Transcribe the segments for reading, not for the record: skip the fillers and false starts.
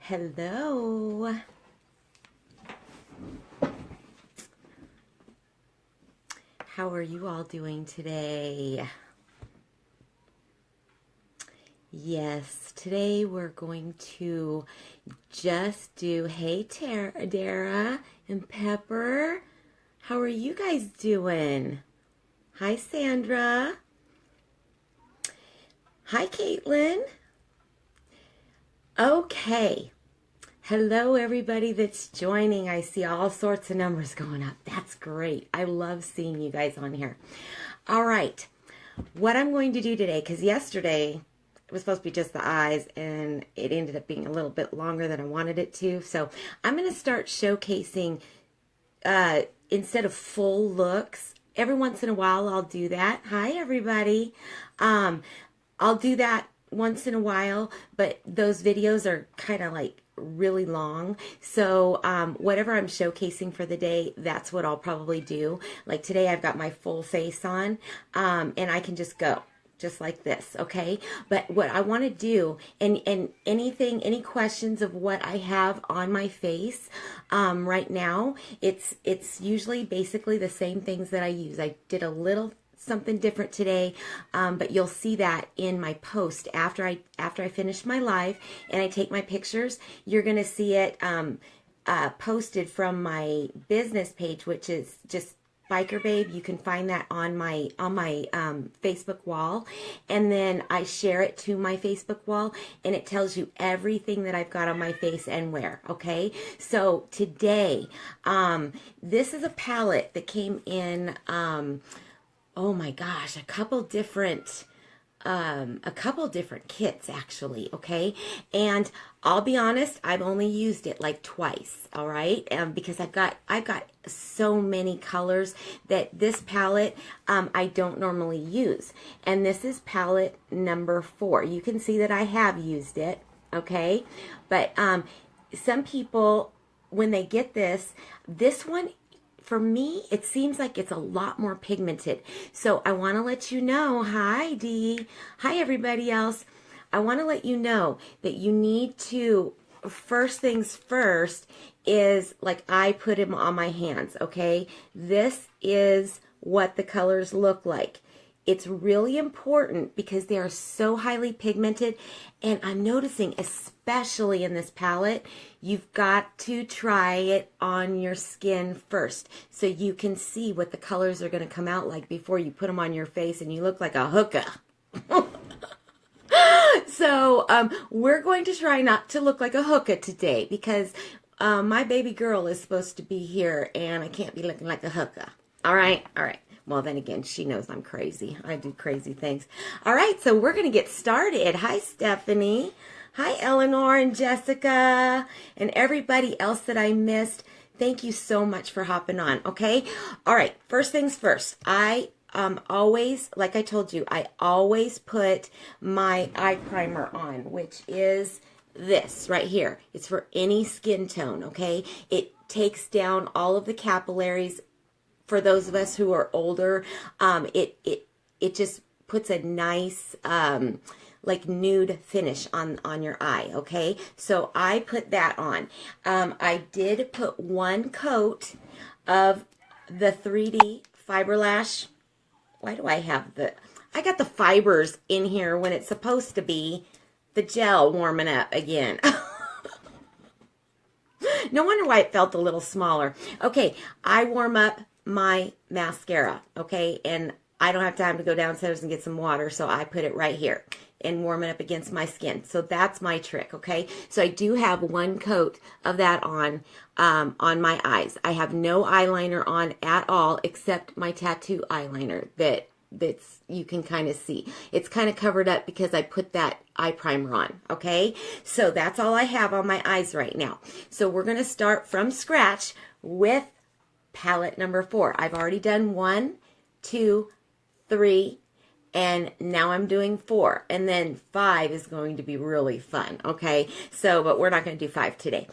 Hello. How are you all doing today? Yes, today we're going to just do, hey Dara and Pepper. How are you guys doing? Hi Sandra. Hi Caitlin. Okay. Hello, everybody that's joining. I see all sorts of numbers going up. That's great. I love seeing you guys on here. All right. What I'm going to do today, because yesterday it was supposed to be just the eyes, and it ended up being a little bit longer than I wanted it to. So I'm going to start showcasing, instead of full looks, every once in a while I'll do that. Hi, everybody. I'll do that once in a while, but those videos are kind of like really long. So whatever I'm showcasing for the day, that's what I'll probably do. Like today I've got my full face on, and I can just go just like this, okay? But what I want to do, and any questions of what I have on my face right now, it's usually basically the same things that I use. I did a little something different today, but you'll see that in my post after I finish my live and I take my pictures. You're gonna see it posted from my business page, which is just Biker Babe. You can find that on my Facebook wall, and then I share it to my Facebook wall, and it tells you everything that I've got on my face and where. Okay, so today, this is a palette that came in. Oh my gosh, a couple different kits actually, okay? And I'll be honest, I've only used it like twice, all right? Because I've got so many colors that this palette I don't normally use. And this is palette number 4. You can see that I have used it, okay? But some people, when they get this one, for me, it seems like it's a lot more pigmented. So I want to let you know, hi Dee, hi everybody else. I want to let you know that you need to, first things first, is like I put them on my hands, okay? This is what the colors look like. It's really important because they are so highly pigmented, and I'm noticing, especially in this palette, you've got to try it on your skin first so you can see what the colors are going to come out like before you put them on your face and you look like a hooker. So we're going to try not to look like a hooker today because my baby girl is supposed to be here and I can't be looking like a hooker. All right, all right. Well, then again, she knows I'm crazy. I do crazy things. All right, so we're going to get started. Hi, Stephanie. Hi, Eleanor and Jessica and everybody else that I missed. Thank you so much for hopping on, okay? All right, first things first. I always, like I told you, I always put my eye primer on, which is this right here. It's for any skin tone, okay? It takes down all of the capillaries. For those of us who are older, it just puts a nice like nude finish on your eye, okay? So I put that on. I did put one coat of the 3D Fiber Lash. Why do I have I got the fibers in here when it's supposed to be the gel warming up again. No wonder why it felt a little smaller. Okay, I warm up my mascara, okay, and I don't have time to go downstairs and get some water, so I put it right here and warm it up against my skin. So that's my trick, okay? So I do have one coat of that on my eyes. I have no eyeliner on at all except my tattoo eyeliner that's you can kind of see. It's kind of covered up because I put that eye primer on, okay? So that's all I have on my eyes right now. So we're going to start from scratch with palette number 4. I've already done 1, 2, 3, and now I'm doing 4. And then 5 is going to be really fun, okay? So, but we're not going to do 5 today.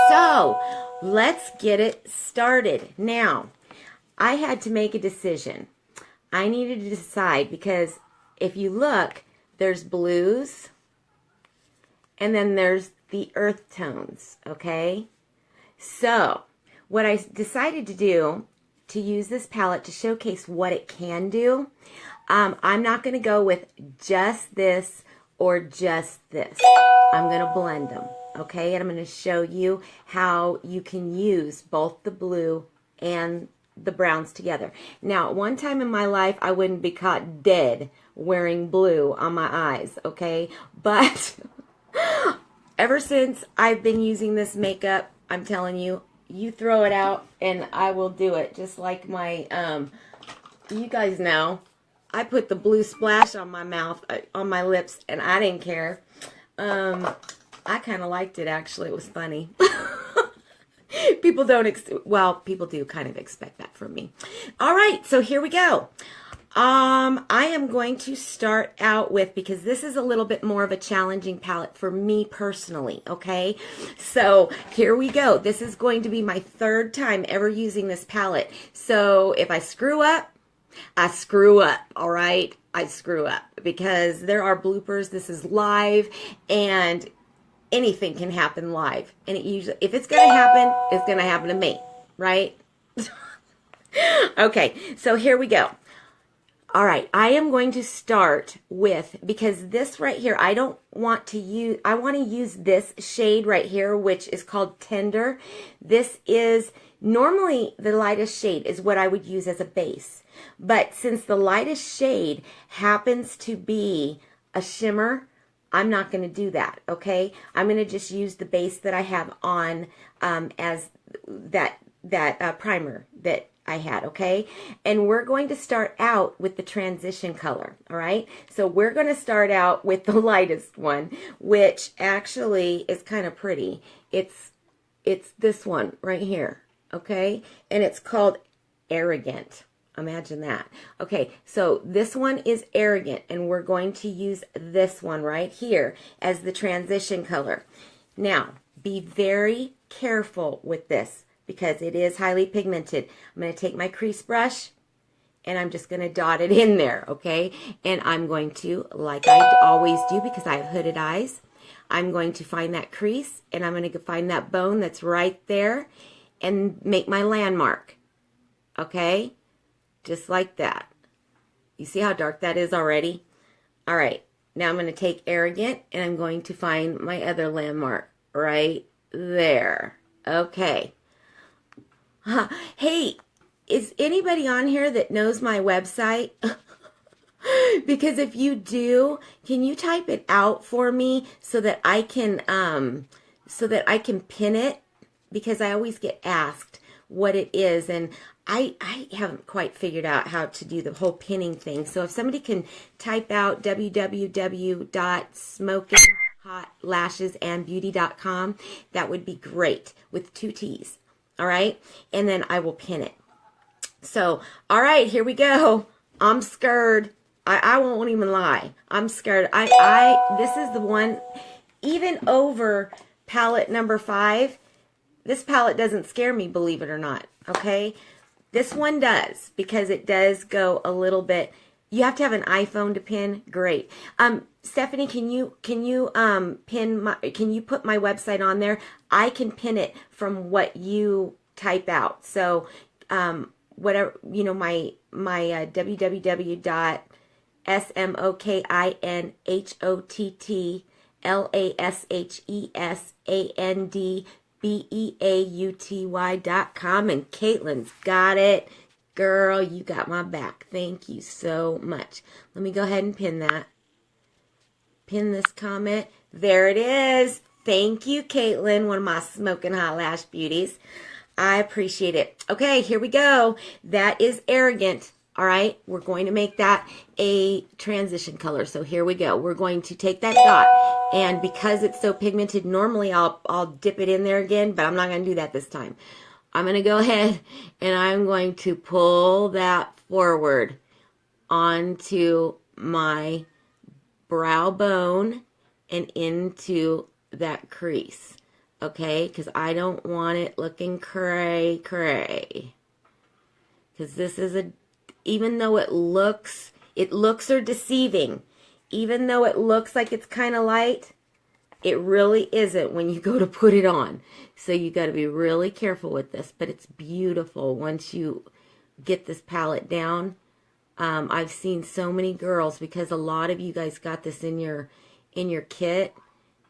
So, let's get it started. Now, I had to make a decision. I needed to decide because if you look, there's blues, and then there's the earth tones, okay? So, what I decided to do to use this palette to showcase what it can do, I'm not going to go with just this or just this. I'm going to blend them, okay? And I'm going to show you how you can use both the blue and the browns together. Now, at one time in my life, I wouldn't be caught dead wearing blue on my eyes, okay? But ever since I've been using this makeup, I'm telling you, you throw it out and I will do it. Just like my, you guys know, I put the blue splash on my mouth, on my lips, and I didn't care. I kind of liked it, actually. It was funny. People don't, well, people do kind of expect that from me. All right, so here we go. I am going to start out with, because this is a little bit more of a challenging palette for me personally, okay? So here we go. This is going to be my third time ever using this palette. So if I screw up, I screw up, all right? I screw up because there are bloopers. This is live and anything can happen live. And it usually, if it's going to happen, it's going to happen to me, right? Okay, so here we go. All right, I am going to start with, because this right here, I don't want to use, I want to use this shade right here, which is called Tender. This is, normally the lightest shade is what I would use as a base. But since the lightest shade happens to be a shimmer, I'm not going to do that, okay? I'm going to just use the base that I have on as that primer that I had, okay? And we're going to start out with the transition color, all right? So we're going to start out with the lightest one, which actually is kind of pretty. It's this one right here, okay? And it's called Arrogant. Imagine that. Okay, so this one is Arrogant, and we're going to use this one right here as the transition color. Now, be very careful with this, because it is highly pigmented. I'm going to take my crease brush and I'm just going to dot it in there, okay? And I'm going to, like I always do because I have hooded eyes, I'm going to find that crease and I'm going to find that bone that's right there and make my landmark, okay? Just like that. You see how dark that is already? All right, now I'm going to take Arrogant and I'm going to find my other landmark right there. Okay. Hey, is anybody on here that knows my website? Because if you do, can you type it out for me so that I can pin it? Because I always get asked what it is, and I haven't quite figured out how to do the whole pinning thing. So if somebody can type out www.smokinghotlashesandbeauty.com, that would be great, with 2 T's. All right, and then I will pin it. So, all right, here we go. I'm scared. I won't even lie. I'm scared. This is the one, even over palette number 5, this palette doesn't scare me, believe it or not, okay? This one does, because it does go a little bit. You have to have an iPhone to pin. Great. Stephanie, can you put my website on there? I can pin it from what you type out. So whatever, you know, my www.smokinghotlashesandbeauty.com, and Caitlin's got it. Girl, you got my back. Thank you so much. Let me go ahead and pin that. Pin this comment. There it is. Thank you, Caitlin, one of my smoking hot lash beauties. I appreciate it. Okay, here we go. That is Arrogant. All right, we're going to make that a transition color. So here we go. We're going to take that dot, and because it's so pigmented, normally I'll dip it in there again, but I'm not going to do that this time. I'm going to go ahead and I'm going to pull that forward onto my brow bone and into that crease. Okay, because I don't want it looking cray. Because this is even though it looks are deceiving. Even though it looks like it's kind of light, It really isn't when you go to put it on. So you got to be really careful with this, but it's beautiful once you get this palette down. I've seen so many girls, because a lot of you guys got this in your kit,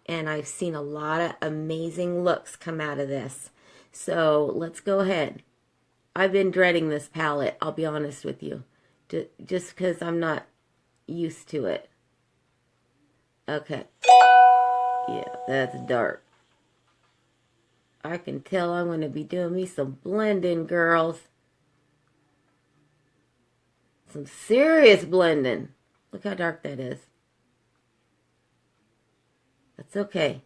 and I've seen a lot of amazing looks come out of this. So let's go ahead. I've been dreading this palette, I'll be honest with you, just because I'm not used to it. Okay. Yeah, that's dark. I can tell I'm going to be doing me some blending, girls. Some serious blending. Look how dark that is. That's okay.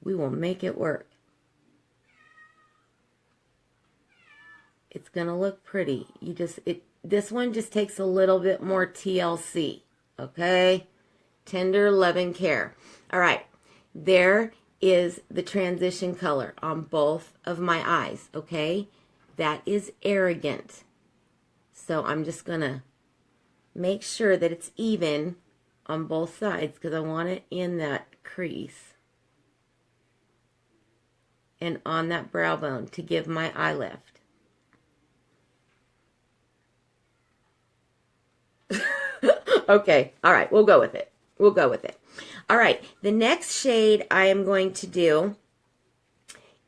We will make it work. It's going to look pretty. This one just takes a little bit more TLC. Okay? Tender, loving care. All right. There is the transition color on both of my eyes. Okay? That is Arrogant. So I'm just going to make sure that it's even on both sides, because I want it in that crease and on that brow bone to give my eye lift. Okay, all right, we'll go with it. We'll go with it. All right, the next shade I am going to do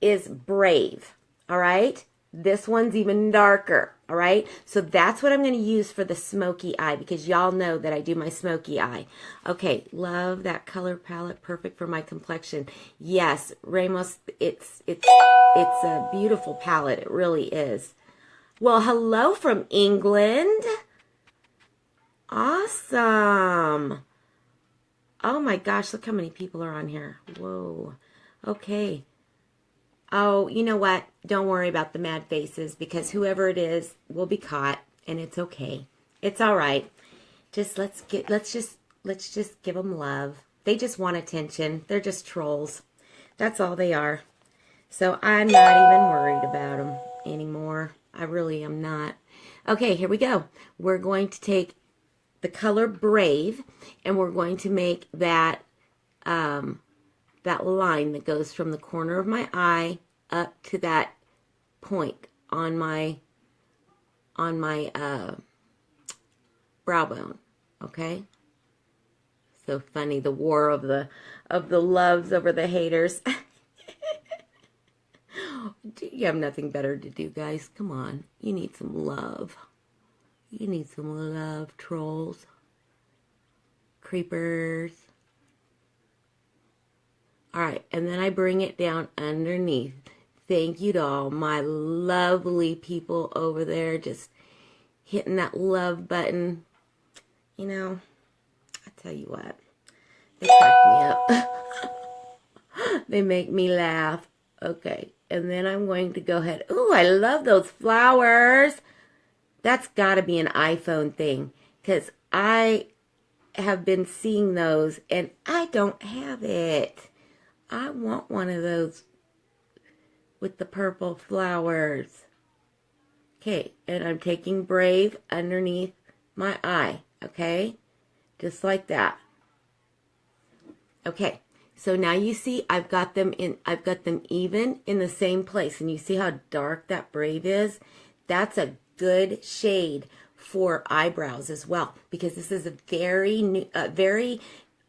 is Brave, all right? This one's even darker, all right? So that's what I'm going to use for the smoky eye, because y'all know that I do my smoky eye. Okay, love that color palette, perfect for my complexion. Yes, Ramos, it's a beautiful palette. It really is. Well, hello from England. Awesome. Oh my gosh, look how many people are on here. Whoa. Okay. Oh, you know what? Don't worry about the mad faces, because whoever it is will be caught, and it's okay. It's all right. Let's just give them love. They just want attention. They're just trolls. That's all they are. So I'm not even worried about them anymore. I really am not. Okay, here we go. We're going to take the color Brave, and we're going to make that that line that goes from the corner of my eye up to that point on my brow bone. Okay? So funny, the war of the loves over the haters. You have nothing better to do, guys. Come on. You need some love. You need some love, trolls. Creepers. Alright, and then I bring it down underneath. Thank you to all my lovely people over there, just hitting that love button. You know, I tell you what, they crack me up. They make me laugh. Okay, and then I'm going to go ahead. Ooh, I love those flowers. That's got to be an iPhone thing, because I have been seeing those, and I don't have it. I want one of those with the purple flowers. Okay, and I'm taking Brave underneath my eye, okay? Just like that. Okay, so now you see I've got them even in the same place, and you see how dark that Brave is? That's a good shade for eyebrows as well, because this is a very new,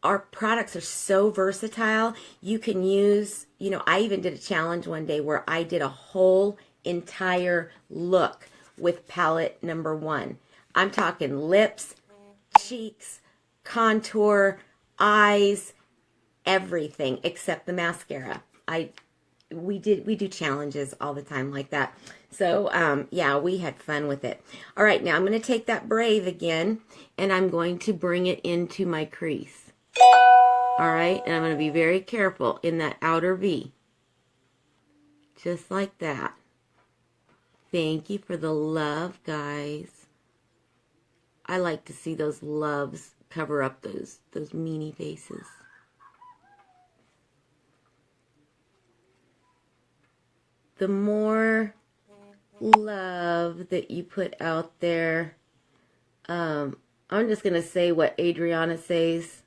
our products are so versatile. You can use, you know, I even did a challenge one day where I did a whole entire look with palette number 1. I'm talking lips, cheeks, contour, eyes, everything except the mascara. We do challenges all the time like that. So, yeah, we had fun with it. All right, now I'm going to take that Brave again, and I'm going to bring it into my crease. All right, and I'm going to be very careful in that outer V. Just like that. Thank you for the love, guys. I like to see those loves cover up those meanie faces. The more love that you put out there, I'm just going to say what Adriana says,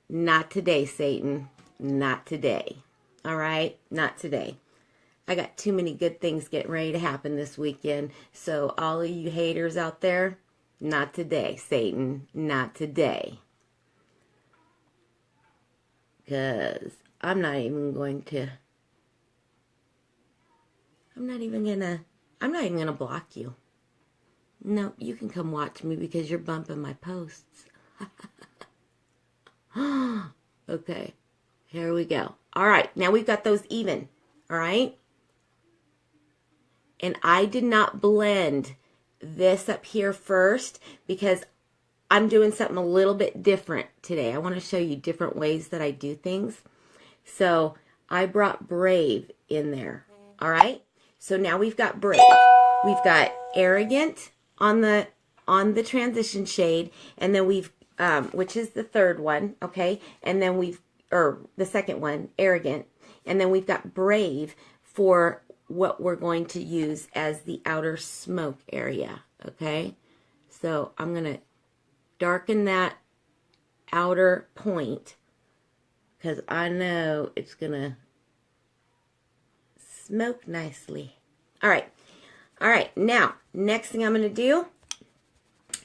Not today, Satan. Not today. All right? Not today. I got too many good things getting ready to happen this weekend. So all of you haters out there, not today, Satan. Not today. Because I'm not even going to block you. No, you can come watch me because you're bumping my posts. Okay, here we go. All right, now we've got those even. All right. And I did not blend this up here first because I'm doing something a little bit different today. I want to show you different ways that I do things. So I brought Brave in there. All right. So now we've got Brave. We've got Arrogant on the transition shade, and then we've which is the third one, okay? And then the second one, Arrogant, and then we've got Brave for what we're going to use as the outer smoke area, okay? So I'm going to darken that outer point because I know it's going to smoke nicely. All right. Now, next thing I'm going to do,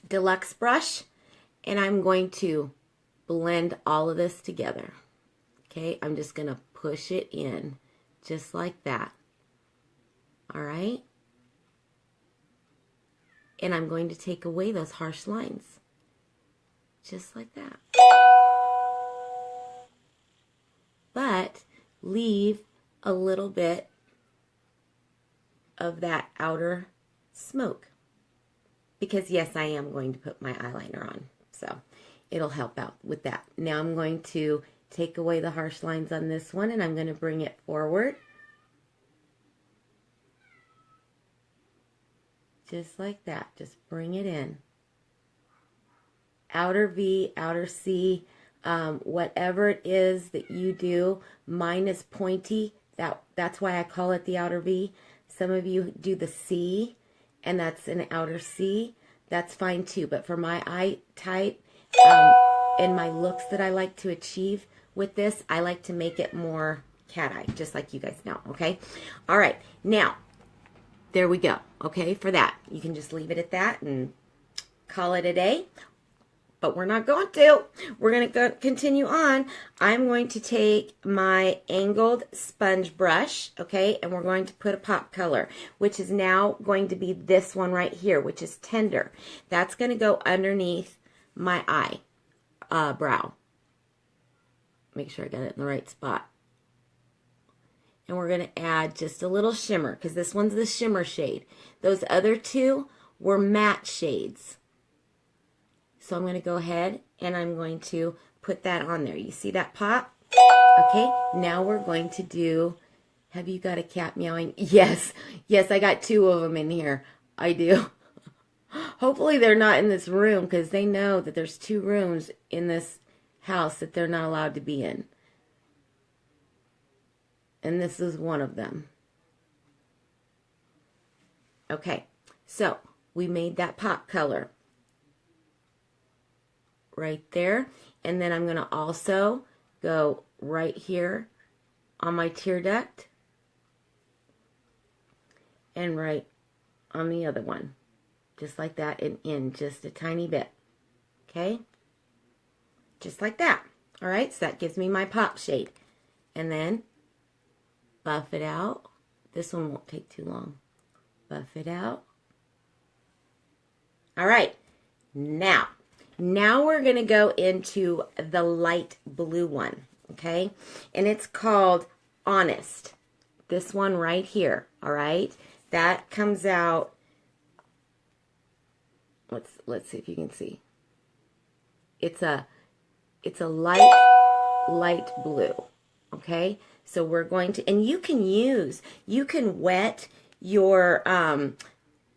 deluxe brush, and I'm going to blend all of this together. Okay, I'm just going to push it in just like that. All right. And I'm going to take away those harsh lines. Just like that. But leave a little bit of that outer smoke. Because yes, I am going to put my eyeliner on. So it'll help out with that. Now I'm going to take away the harsh lines on this one, and I'm going to bring it forward. Just like that. Just bring it in. Outer V, outer C, whatever it is that you do. Mine is pointy. That's why I call it the outer V. Some of you do the C, and that's an outer C. That's fine too. But for my eye type and my looks that I like to achieve with this, I like to make it more cat eye, just like you guys know, okay? All right, now, there we go, okay, for that. You can just leave it at that and call it a day. But we're not going to. We're going to continue on. I'm going to take my angled sponge brush, okay, and we're going to put a pop color, which is now going to be this one right here, which is Tender. That's going to go underneath my brow. Make sure I got it in the right spot. And we're going to add just a little shimmer, because this one's the shimmer shade. Those other two were matte shades. So I'm going to go ahead and I'm going to put that on there. You see that pop? Okay, now we're going to do, have you got a cat meowing? Yes, I got two of them in here. I do. Hopefully they're not in this room because they know that there's 2 rooms in this house that they're not allowed to be in. And this is one of them. Okay, so we made that pop color right there, and then I'm going to also go right here on my tear duct and right on the other one, just like that, and in just a tiny bit. Okay, just like that. All right, so that gives me my pop shade, and then buff it out. This one won't take too long. Buff it out. All right, now we're going to go into the light blue one, okay? And it's called Honest. This one right here, all right? That comes out, let's see if you can see. It's a light blue, okay? So we're going to, and you can wet your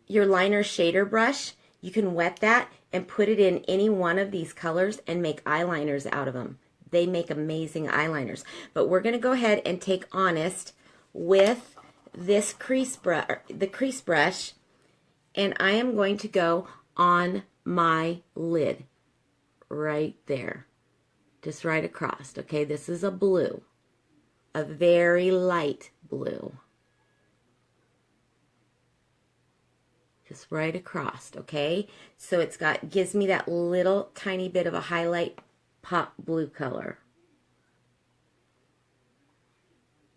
liner shader brush. You can wet that and put it in any one of these colors and make eyeliners out of them. They make amazing eyeliners. But we're going to go ahead and take Honest with this the crease brush, and I am going to go on my lid right there. just right across. Okay, this is a blue, a very light blue. Just right across, okay? So it's gives me that little tiny bit of a highlight pop blue color.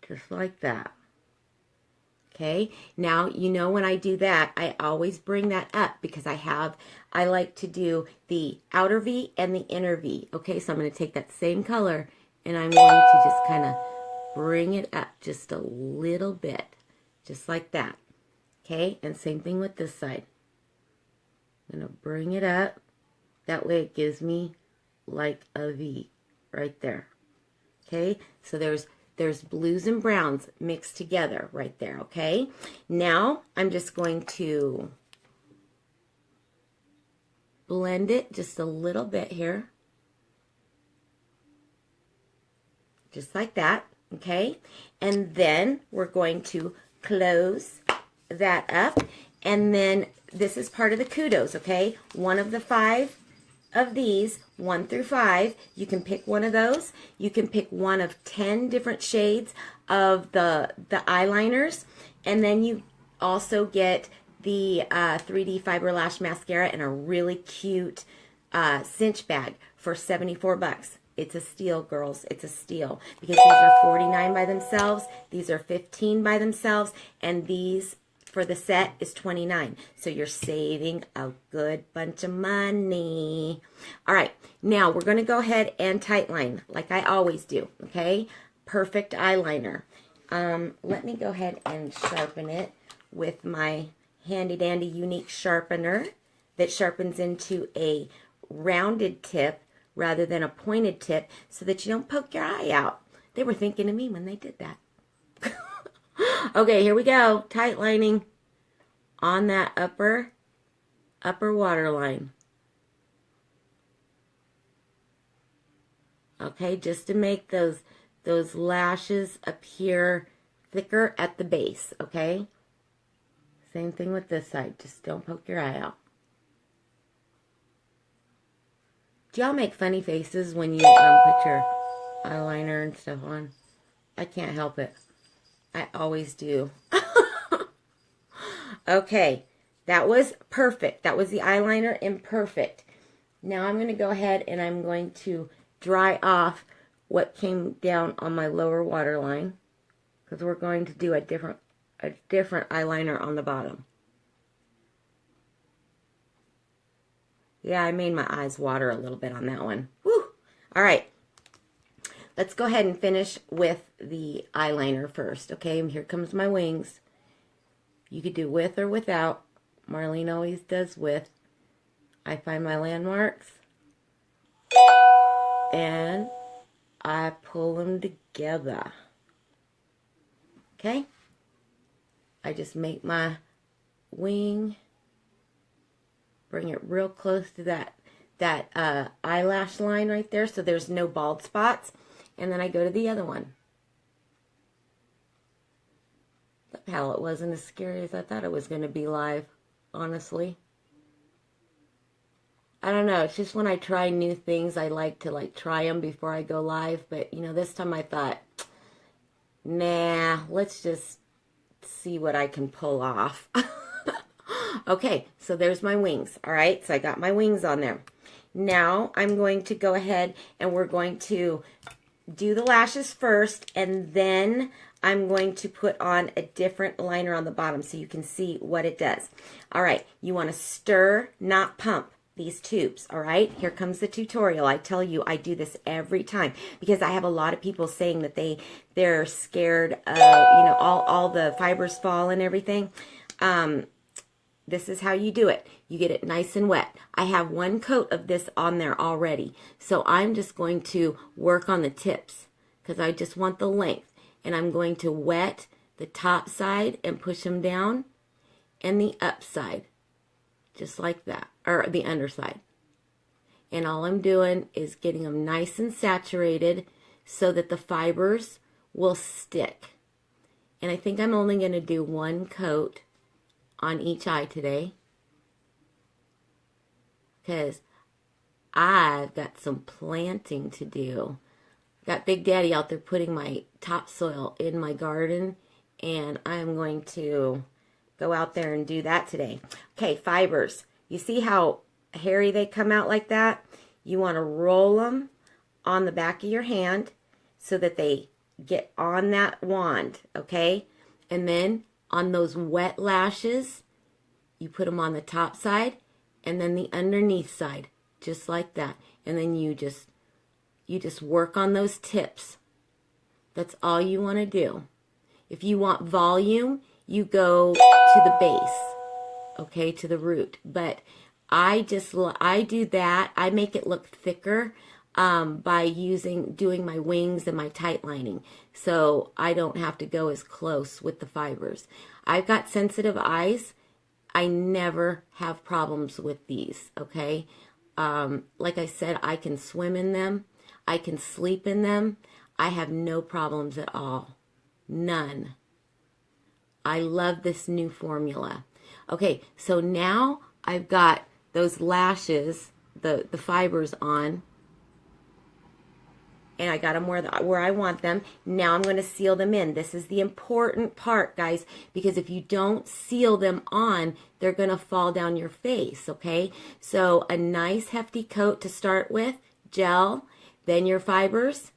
Just like that. Okay, now you know when I do that, I always bring that up because I like to do the outer V and the inner V. Okay, so I'm going to take that same color and I'm going to just kind of bring it up just a little bit, just like that. Okay, and same thing with this side. I'm going to bring it up. That way it gives me like a V right there. Okay, so there's blues and browns mixed together right there, okay? Now I'm just going to blend it just a little bit here. Just like that, okay? And then we're going to close that up. And then this is part of the kudos, okay? One of the 5 of these, 1 through 5, you can pick one of those. You can pick one of 10 different shades of the eyeliners, and then you also get the 3D Fiber Lash Mascara in a really cute cinch bag for 74 bucks. It's a steal, girls. It's a steal because these are 49 by themselves. These are 15 by themselves, and these for the set is 29. So you're saving a good bunch of money. All right, now we're going to go ahead and tightline like I always do, okay? Perfect eyeliner. Let me go ahead and sharpen it with my handy dandy unique sharpener that sharpens into a rounded tip rather than a pointed tip so that you don't poke your eye out. They were thinking of me when they did that. Okay, here we go. Tight lining on that upper waterline. Okay, just to make those lashes appear thicker at the base, okay? Same thing with this side. Just don't poke your eye out. Do y'all make funny faces when you put your eyeliner and stuff on? I can't help it. I always do. Okay, that was perfect. That was the eyeliner in perfect. Now I'm going to go ahead and I'm going to dry off what came down on my lower waterline because we're going to do a different eyeliner on the bottom. Yeah, I made my eyes water a little bit on that one. Woo! All right. Let's go ahead and finish with the eyeliner first, okay? And here comes my wings. You could do with or without. Marlene always does with. I find my landmarks. And I pull them together. Okay? I just make my wing. Bring it real close to that eyelash line right there so there's no bald spots. And then I go to the other one. The palette wasn't as scary as I thought it was going to be live, honestly. I don't know, it's just when I try new things, I like to try them before I go live. But, you know, this time I thought, nah, let's just see what I can pull off. Okay, so there's my wings, all right? So I got my wings on there. Now I'm going to go ahead and we're going to do the lashes first, and then I'm going to put on a different liner on the bottom so you can see what it does. All right, you want to stir, not pump these tubes, all right? Here comes the tutorial. I tell you, I do this every time because I have a lot of people saying that they're scared of, you know, all the fibers fall and everything. This is how you do it. You get it nice and wet. I have one coat of this on there already. So I'm just going to work on the tips because I just want the length. And I'm going to wet the top side and push them down and the up side. Just like that. Or the underside. And all I'm doing is getting them nice and saturated so that the fibers will stick. And I think I'm only going to do one coat on each eye today because I've got some planting to do. Got Big Daddy out there putting my topsoil in my garden, and I'm going to go out there and do that today. Okay, fibers. You see how hairy they come out like that? You want to roll them on the back of your hand so that they get on that wand, okay? And then on those wet lashes, you put them on the top side and then the underneath side, just like that. And then you just work on those tips. That's all you want to do. If you want volume, you go to the base, okay, to the root. But I do that. I make it look thicker by doing my wings and my tight lining, so I don't have to go as close with the fibers. I've got sensitive eyes. I never have problems with these, okay? Like I said, I can swim in them. I can sleep in them. I have no problems at all. None. I love this new formula. Okay, so now I've got those lashes, the fibers on, and I got them where I want them. Now I'm going to seal them in. This is the important part, guys, because if you don't seal them on, they're going to fall down your face, okay? So a nice hefty coat to start with, gel, then your fibers,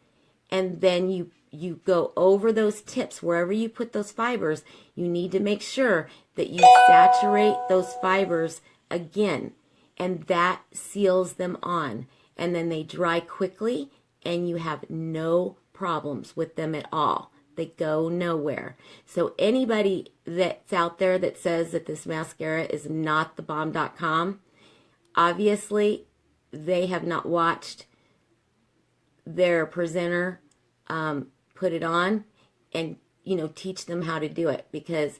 and then you go over those tips. Wherever you put those fibers, you need to make sure that you saturate those fibers again, and that seals them on. And then they dry quickly, and you have no problems with them at all. They go nowhere. So anybody that's out there that says that this mascara is not thebomb.com, obviously they have not watched their presenter put it on and, teach them how to do it, because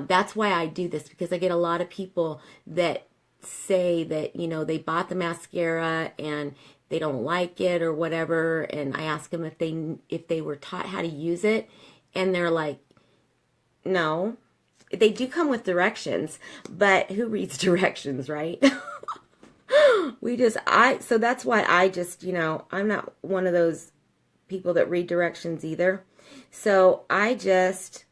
that's why I do this, because I get a lot of people that say that, they bought the mascara and they don't like it or whatever, and I ask them if they were taught how to use it, and they're like, no. They do come with directions, but who reads directions, right? So that's why I just, I'm not one of those people that read directions either. So I just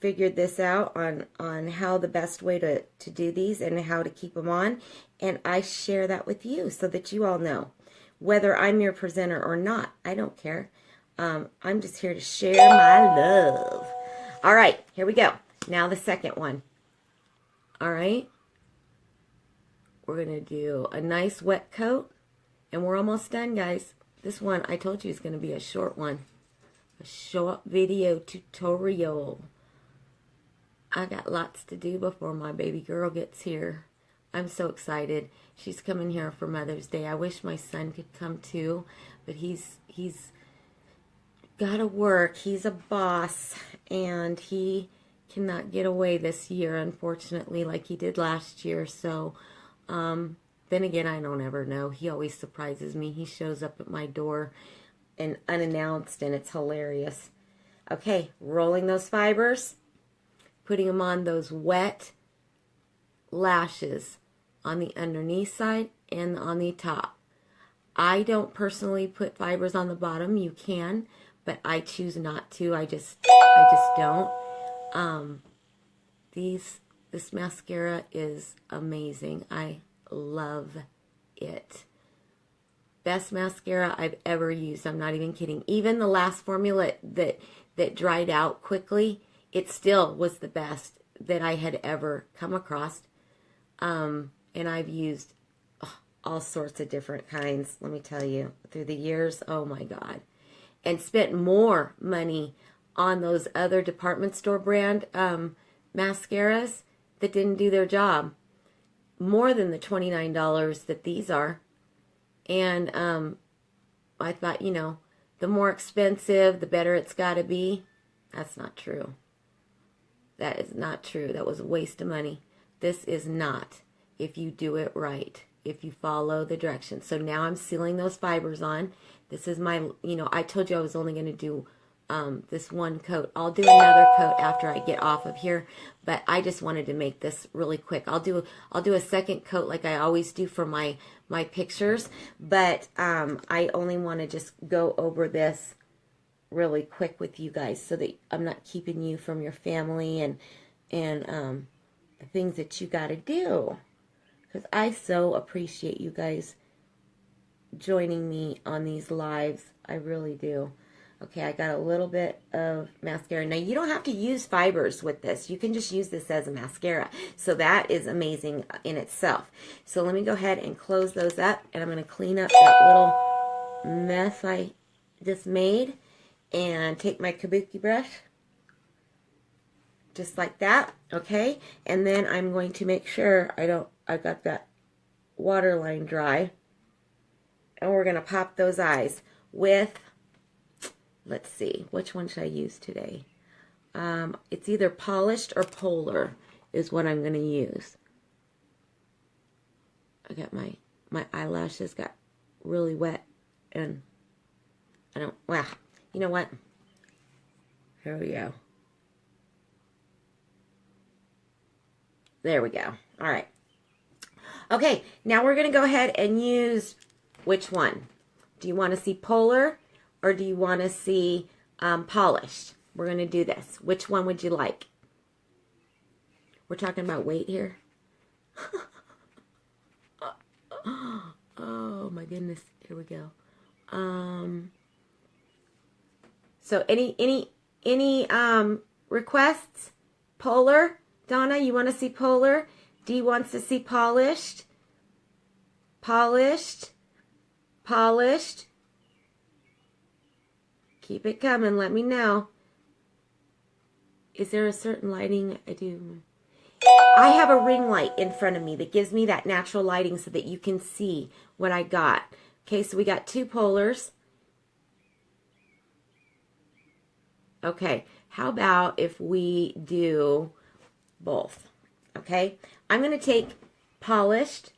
figured this out on how the best way to do these and how to keep them on, and I share that with you so that you all know. Whether I'm your presenter or not, I don't care. I'm just here to share my love. All right, here we go. Now the second one. All right. We're going to do a nice wet coat, and we're almost done, guys. This one, I told you, is going to be a short one. A short video tutorial. I got lots to do before my baby girl gets here. I'm so excited. She's coming here for Mother's Day. I wish my son could come too, but he's got to work. He's a boss, and he cannot get away this year, unfortunately, like he did last year. So, then again, I don't ever know. He always surprises me. He shows up at my door and unannounced, and it's hilarious. Okay, rolling those fibers, putting them on those wet lashes on the underneath side and on the top. I don't personally put fibers on the bottom. You can, but I choose not to. I just don't. This mascara is amazing. I love it. Best mascara I've ever used. I'm not even kidding. Even the last formula that dried out quickly, it still was the best that I had ever come across. And I've used all sorts of different kinds, let me tell you, through the years. Oh my God. And spent more money on those other department store brand mascaras that didn't do their job. More than the $29 that these are. And I thought, the more expensive, the better it's got to be. That's not true. That is not true. That was a waste of money. This is not, if you do it right, if you follow the directions. So now I'm sealing those fibers on. This is my, I told you I was only going to do this one coat. I'll do another coat after I get off of here, but I just wanted to make this really quick. I'll do a second coat like I always do for my pictures, but I only want to just go over this really quick with you guys so that I'm not keeping you from your family and the things that you got to do, because I so appreciate you guys joining me on these lives. I really do. Okay, I got a little bit of mascara. Now, you don't have to use fibers with this. You can just use this as a mascara. So that is amazing in itself. So let me go ahead and close those up, and I'm going to clean up that little mess I just made and take my kabuki brush just like that, okay? And then I'm going to make sure I got that waterline dry, and we're going to pop those eyes with, let's see, which one should I use today? It's either polished or polar is what I'm going to use. I got my eyelashes got really wet, and I don't, well, you know what? Here we go. There we go. All right. Okay, now we're going to go ahead and use which one? Do you want to see polar or do you want to see polished? We're going to do this. Which one would you like? We're talking about weight here. Oh my goodness. Here we go. So any requests? Polar? Donna, you want to see polar? Dee wants to see polished. Polished. Polished. Keep it coming. Let me know. Is there a certain lighting I do? I have a ring light in front of me that gives me that natural lighting so that you can see what I got. Okay, so we got two polars. Okay, how about if we do both? Okay, I'm going to take polished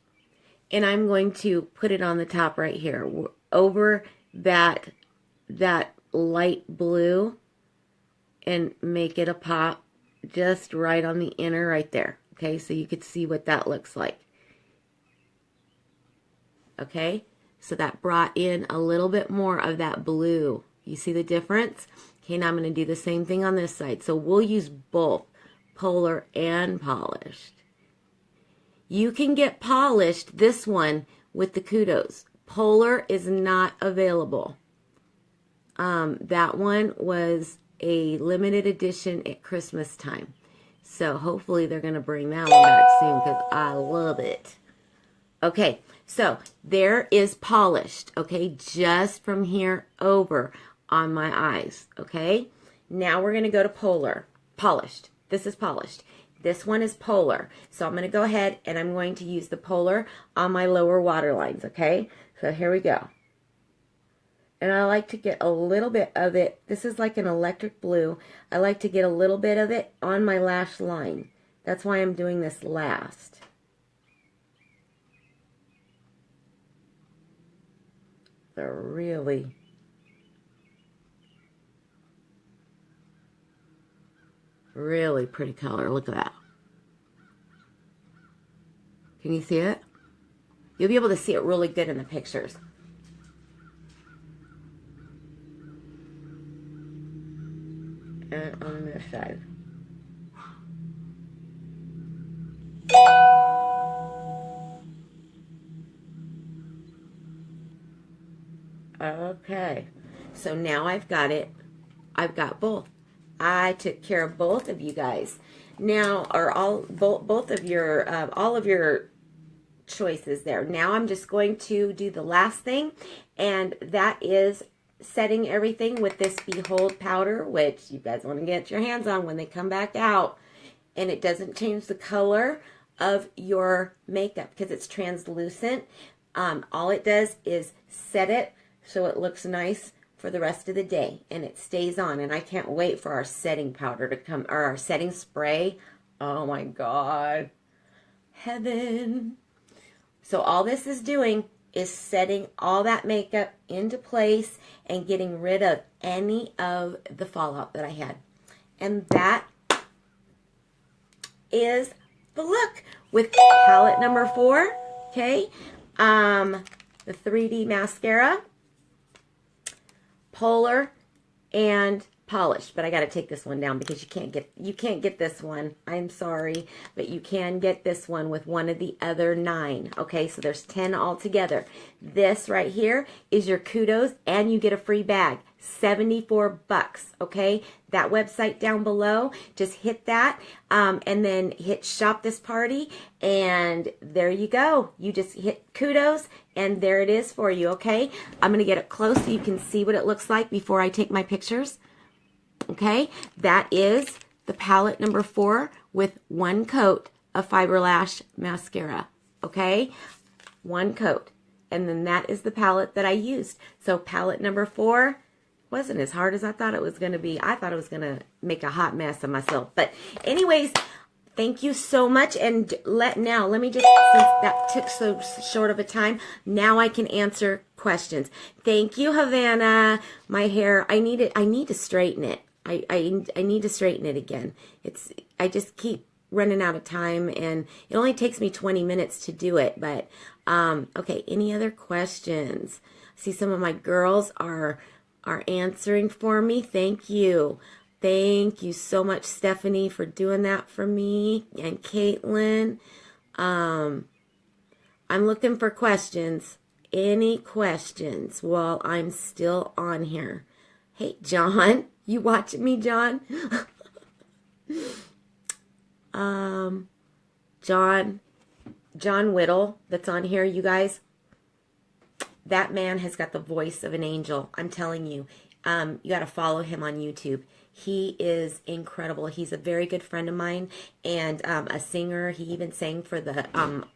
and I'm going to put it on the top right here over that light blue and make it a pop just right on the inner right there. Okay, so you could see what that looks like. Okay, so that brought in a little bit more of that blue. You see the difference? Okay, now I'm going to do the same thing on this side. So we'll use both polar and polished. You can get polished, this one, with the kudos. Polar is not available. That one was a limited edition at Christmas time. So hopefully they're going to bring that one back soon because I love it. Okay, so there is polished, okay, just from here over on my eyes, okay? Now we're going to go to polar. Polished. This is polished. This one is polar. So I'm going to go ahead and I'm going to use the polar on my lower water lines, okay? So here we go. And I like to get a little bit of it. This is like an electric blue. I like to get a little bit of it on my lash line. That's why I'm doing this last. They're really pretty color. Look at that. Can you see it? You'll be able to see it really good in the pictures. And on this side. Okay, so now I've got it. I've got both. I took care of both of you guys. Now are both of your all of your choices there. Now I'm just going to do the last thing, and that is setting everything with this Behold powder, which you guys want to get your hands on when they come back out. And it doesn't change the color of your makeup because it's translucent. All it does is set it so it looks nice for the rest of the day, and it stays on. And I can't wait for our setting powder to come, or our setting spray. Oh my God, heaven. So all this is doing is setting all that makeup into place and getting rid of any of the fallout that I had. And that is the look with palette number 4, okay? The 3D mascara, Polar, and Polished. But I got to take this one down because you can't get this one. I'm sorry, but you can get this one with one of the other 9. Okay, so there's 10 altogether. This right here is your kudos, and you get a free bag. 74 bucks. Okay, that website down below, just hit that and then hit shop this party, and there you go. You just hit kudos and there it is for you. Okay, I'm gonna get it close so you can see what it looks like before I take my pictures. Okay, that is the palette number 4 with 1 coat of Fiber Lash mascara. Okay, 1 coat, and then that is the palette that I used. So palette number 4 wasn't as hard as I thought it was going to be. I thought it was going to make a hot mess of myself. But anyways, thank you so much. And let me just, since that took so short of a time, now I can answer questions. Thank you, Havana. My hair, I need to straighten it. I need to straighten it again. I just keep running out of time, and it only takes me 20 minutes to do it. But okay, any other questions? I see some of my girls are answering for me. Thank you. Thank you so much, Stephanie, for doing that for me, and Caitlin. I'm looking for questions. Any questions while I'm still on here? Hey, John, you watching me, John? John Whittle, that's on here, you guys. That man has got the voice of an angel. I'm telling you. You got to follow him on YouTube. He is incredible. He's a very good friend of mine, and a singer. He even sang for the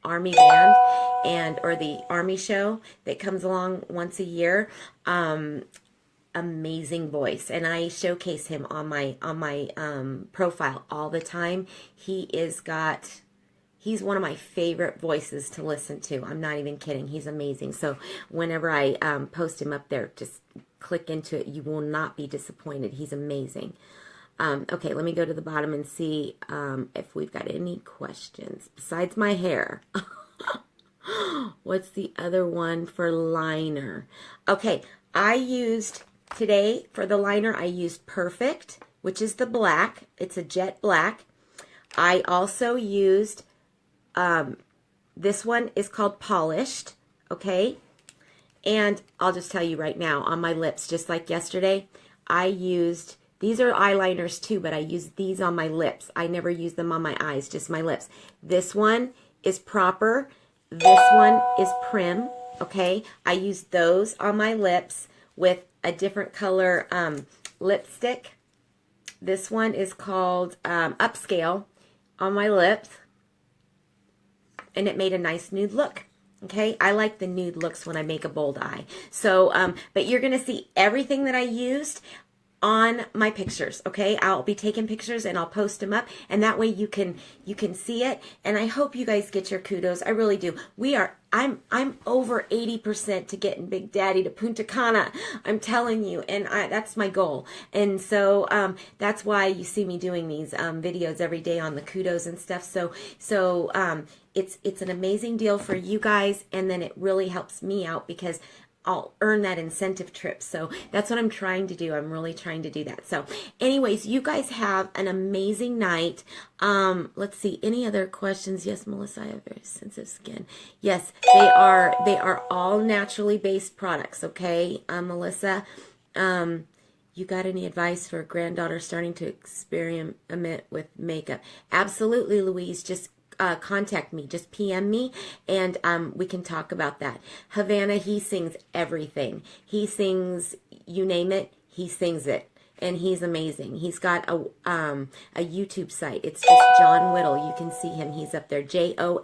Army band or the Army show that comes along once a year. Amazing voice, and I showcase him on my profile all the time. He's one of my favorite voices to listen to. I'm not even kidding. He's amazing. So whenever I post him up there, just click into it. You will not be disappointed. He's amazing. Okay, let me go to the bottom and see if we've got any questions besides my hair. What's the other one for liner? Okay, today for the liner, I used Perfect, which is the black. It's a jet black. I also used, this one is called Polished, okay? And I'll just tell you right now, on my lips, just like yesterday, I used, these are eyeliners too, but I used these on my lips. I never used them on my eyes, just my lips. This one is Proper. This one is Prim, okay? I used those on my lips with a different color lipstick. This one is called Upscale on my lips, and it made a nice nude look. Okay, I like the nude looks when I make a bold eye. So, but you're going to see everything that I used on my pictures. Okay, I'll be taking pictures and I'll post them up, and that way you can see it. And I hope you guys get your kudos. I really do. I'm over 80% to getting Big Daddy to Punta Cana. I'm telling you, and that's my goal. And so that's why you see me doing these videos every day on the kudos and stuff. So it's an amazing deal for you guys, and then it really helps me out because I'll earn that incentive trip. So that's what I'm trying to do. I'm really trying to do that. So anyways, you guys have an amazing night. Let's see, any other questions? Yes, Melissa, I have very sensitive skin. Yes, they are all naturally based products. Okay, Melissa, you got any advice for a granddaughter starting to experiment with makeup? Absolutely, Louise. Just contact me, just PM me, and we can talk about that. Havana, he sings everything. He sings, you name it, he sings it, and he's amazing. He's got a YouTube site. It's just John Whittle. You can see him. He's up there, JONWHITTLE,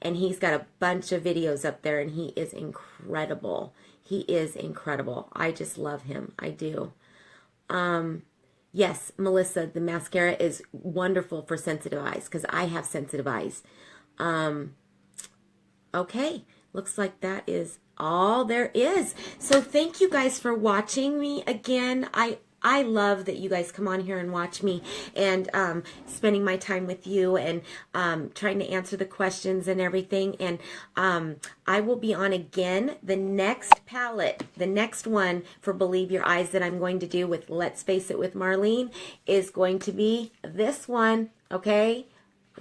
and he's got a bunch of videos up there, and he is incredible. He is incredible. I just love him. I do. Yes, Melissa, the mascara is wonderful for sensitive eyes because I have sensitive eyes. Okay, looks like that is all there is. So thank you guys for watching me again. I love that you guys come on here and watch me, and spending my time with you, and trying to answer the questions and everything. And I will be on again. The next palette, the next one for Believe Your Eyes that I'm going to do with Let's Face It with Marlene is going to be this one, okay?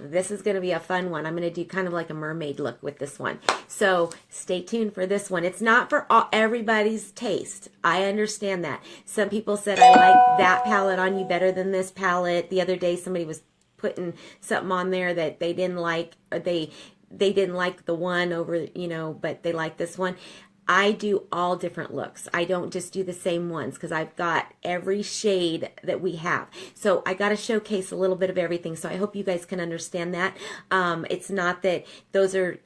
This is going to be a fun one. I'm going to do kind of like a mermaid look with this one. So stay tuned for this one. It's not for everybody's taste. I understand that. Some people said, I like that palette on you better than this palette. The other day somebody was putting something on there that they didn't like, or they didn't like the one over, you know, but they like this one. I do all different looks. I don't just do the same ones because I've got every shade that we have. So I got to showcase a little bit of everything. So I hope you guys can understand that. It's not that those are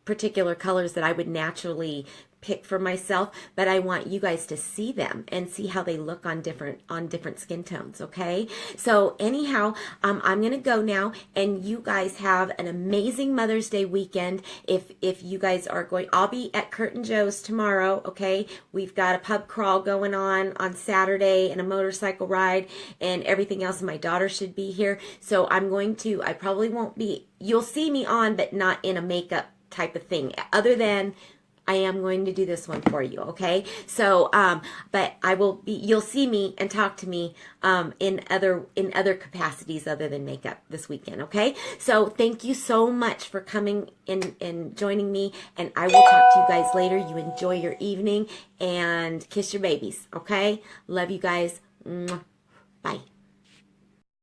particular colors that I would naturally pick for myself, but I want you guys to see them and see how they look on different skin tones. Okay, so anyhow, I'm gonna go now, and you guys have an amazing Mother's Day weekend. If you guys are going, I'll be at Kurt & Joe's tomorrow. Okay, we've got a pub crawl going on Saturday, and a motorcycle ride and everything else. My daughter should be here, so I probably won't be, you'll see me on, but not in a makeup type of thing, other than I am going to do this one for you, okay? So, but I will be, you'll see me and talk to me in other capacities other than makeup this weekend, okay? So thank you so much for coming in and joining me, and I will talk to you guys later. You enjoy your evening, and kiss your babies, okay? Love you guys. Mwah. Bye.